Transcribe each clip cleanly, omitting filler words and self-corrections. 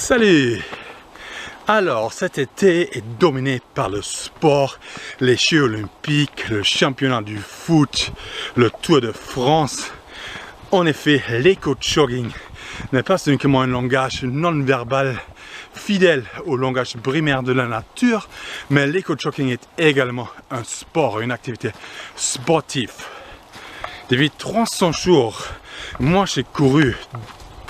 Salut! Alors, cet été est dominé par le sport, les Jeux olympiques, le championnat du foot, le Tour de France. En effet, l'éco-jogging n'est pas uniquement un langage non-verbal fidèle au langage primaire de la nature, mais l'éco-jogging est également un sport, une activité sportive. Depuis 300 jours, moi j'ai couru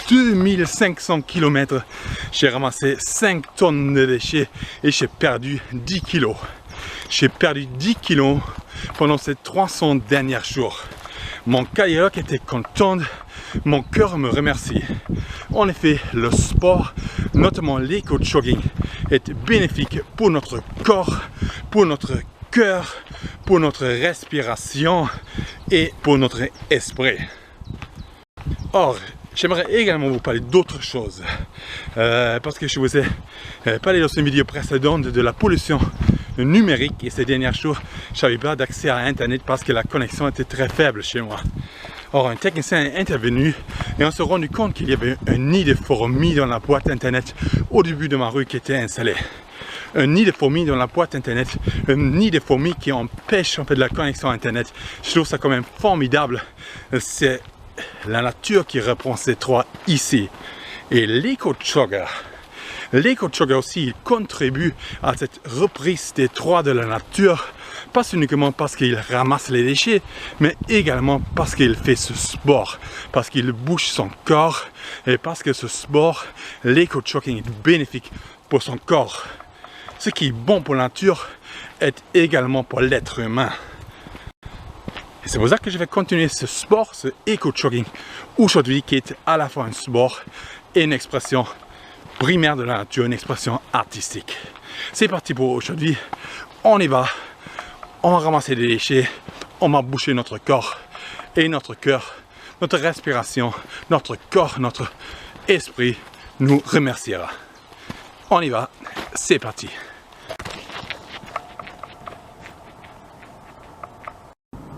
2500 km, j'ai ramassé 5 tonnes de déchets et j'ai perdu 10 kilos. J'ai perdu 10 kilos pendant ces 300 derniers jours. Mon cardiologue était content, mon cœur me remercie. En effet, le sport, notamment l'éco-jogging, est bénéfique pour notre corps, pour notre cœur, pour notre respiration et pour notre esprit. Or, j'aimerais également vous parler d'autre chose, parce que je vous ai parlé dans une vidéo précédente de la pollution numérique et ces derniers jours, je n'avais pas d'accès à Internet parce que la connexion était très faible chez moi. Or, un technicien est intervenu et on s'est rendu compte qu'il y avait un nid de fourmis dans la boîte Internet au début de ma rue qui était installé. Un nid de fourmis dans la boîte Internet, un nid de fourmis qui empêche en fait la connexion Internet. Je trouve ça quand même formidable. C'est la nature qui reprend ces droits ici. Et l'éco-jogger aussi, il contribue à cette reprise des droits de la nature, pas uniquement parce qu'il ramasse les déchets, mais également parce qu'il fait ce sport, parce qu'il bouge son corps et parce que ce sport, l'éco-jogging, est bénéfique pour son corps. Ce qui est bon pour la nature est également pour l'être humain. Et c'est pour ça que je vais continuer ce sport, ce éco-jogging, aujourd'hui, qui est à la fois un sport et une expression primaire de la nature, une expression artistique. C'est parti pour aujourd'hui, on y va, on va ramasser des déchets, on va boucher notre corps et notre cœur, notre respiration, notre corps, notre esprit nous remerciera. On y va, c'est parti.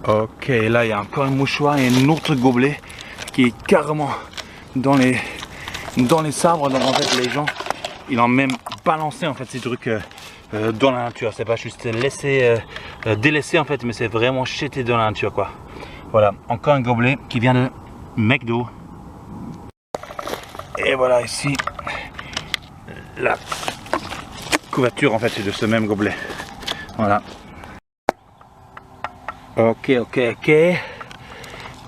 Ok, là il y a encore un mouchoir et un autre gobelet qui est carrément dans les sabres. Donc en fait les gens, ils ont même balancé en fait ces trucs dans la nature. C'est pas juste délaissé en fait, mais c'est vraiment jeté dans la nature quoi. Voilà, encore un gobelet qui vient de McDo. Et voilà ici la couverture en fait de ce même gobelet. Voilà. Ok.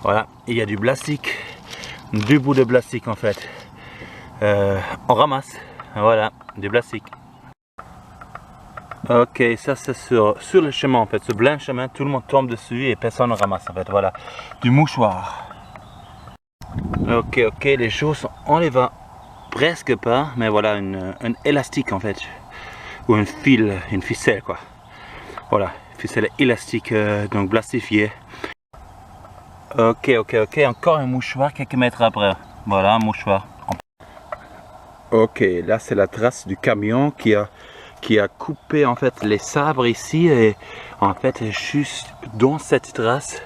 Voilà, il y a du plastique, du bout de plastique en fait. On ramasse, voilà, du plastique. Ok, ça c'est sur le chemin en fait, ce blanc chemin, tout le monde tombe dessus et personne ne ramasse en fait, voilà. Du mouchoir. Ok, les choses, on les voit presque pas, mais voilà, un élastique en fait. Ou un fil, une ficelle quoi. Voilà. Ficelle élastique, donc plastifié. Ok, encore un mouchoir quelques mètres après. Voilà, un mouchoir. Ok, là c'est la trace du camion qui a coupé en fait les sabres ici et en fait juste dans cette trace,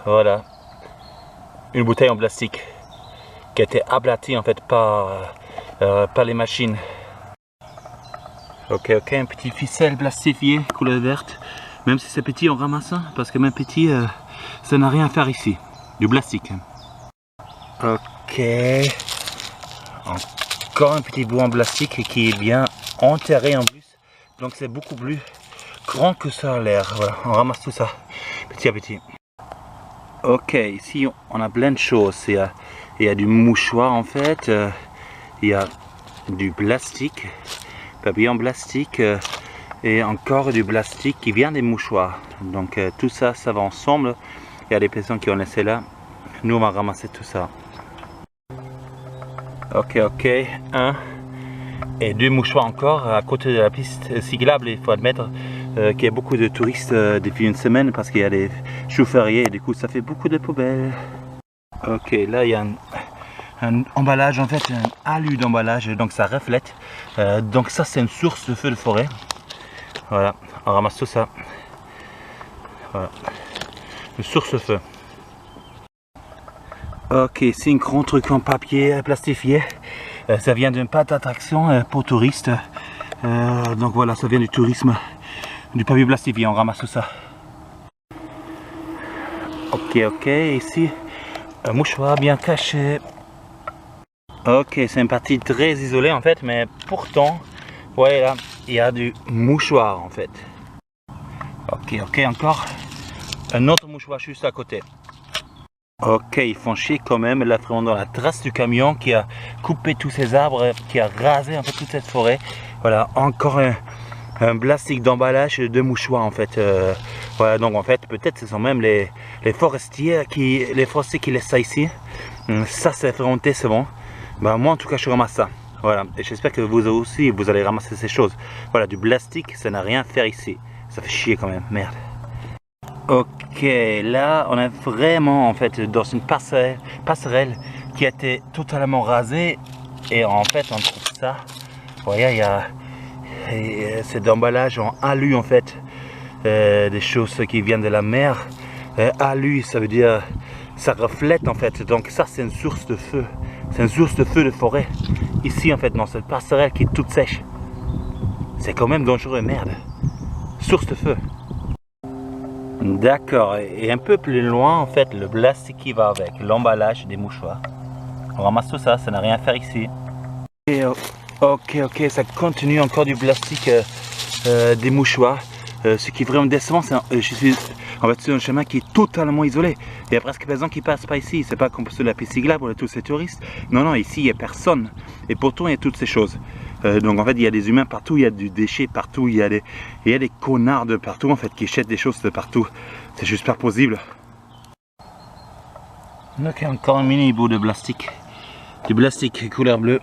voilà, une bouteille en plastique qui a été aplatie en fait par les machines. Ok, un petit ficelle plastifié, couleur verte. Même si c'est petit, on ramasse ça, parce que même petit, ça n'a rien à faire ici. Du plastique. Ok. Encore un petit bout en plastique qui est bien enterré en plus. Donc c'est beaucoup plus grand que ça a l'air. Voilà, on ramasse tout ça, petit à petit. Ok, ici on a plein de choses. Il y a du mouchoir en fait. Il y a du plastique. Papier en plastique et encore du plastique qui vient des mouchoirs. Donc tout ça, ça va ensemble. Il y a des personnes qui ont laissé là. Nous, on va ramasser tout ça. Ok, un et deux mouchoirs encore à côté de la piste cyclable. Il faut admettre qu'il y a beaucoup de touristes depuis une semaine parce qu'il y a des jours fériés et du coup, ça fait beaucoup de poubelles. Ok, là, il y a un emballage en fait, un alu d'emballage, donc ça reflète, donc ça c'est une source de feu de forêt. Voilà, on ramasse tout ça. Voilà, une source de feu. Ok, c'est un grand truc en papier plastifié Ça vient d'une pas d'attraction pour touristes. Donc voilà, ça vient du tourisme du papier plastique. On ramasse tout ça. Ok, ici, un mouchoir bien caché. Ok, c'est une partie très isolée en fait, mais pourtant, ouais, là, il y a du mouchoir en fait. Ok, encore un autre mouchoir juste à côté. Ok, ils font chier quand même, là vraiment dans la trace du camion qui a coupé tous ces arbres, qui a rasé en fait toute cette forêt. Voilà, encore un plastique d'emballage de mouchoirs en fait. Voilà, donc en fait, peut-être ce sont même les forestiers qui laissent ça ici. Ça c'est vraiment décevant. Bah, moi en tout cas je ramasse ça. Voilà, et j'espère que vous aussi vous allez ramasser ces choses. Voilà, du plastique, ça n'a rien à faire ici. Ça fait chier quand même, merde. Ok, là on est vraiment en fait dans une passerelle qui a été totalement rasée. Et en fait on trouve ça. Vous voyez, il y a cet emballage en alu en fait. Des choses qui viennent de la mer. Alu, ça veut dire ça reflète en fait. Donc ça c'est une source de feu. C'est une source de feu de forêt. Ici en fait dans cette passerelle qui est toute sèche. C'est quand même dangereux, merde. Source de feu. D'accord, et un peu plus loin en fait le plastique qui va avec, l'emballage des mouchoirs. On ramasse tout ça, ça n'a rien à faire ici. Et, ok, ça continue encore du plastique des mouchoirs. Ce qui est vraiment décevant, c'est je suis en fait sur un chemin qui est totalement isolé. Il y a presque personne qui passe pas ici. C'est pas comme sur la piste cyclable pour tous ces touristes. Non, ici il n'y a personne. Et pourtant il y a toutes ces choses. Donc en fait il y a des humains partout, il y a du déchet partout, il y a des connards de partout en fait qui jettent des choses de partout. C'est juste pas possible. Ok, encore un mini bout de plastique. Du plastique couleur bleue.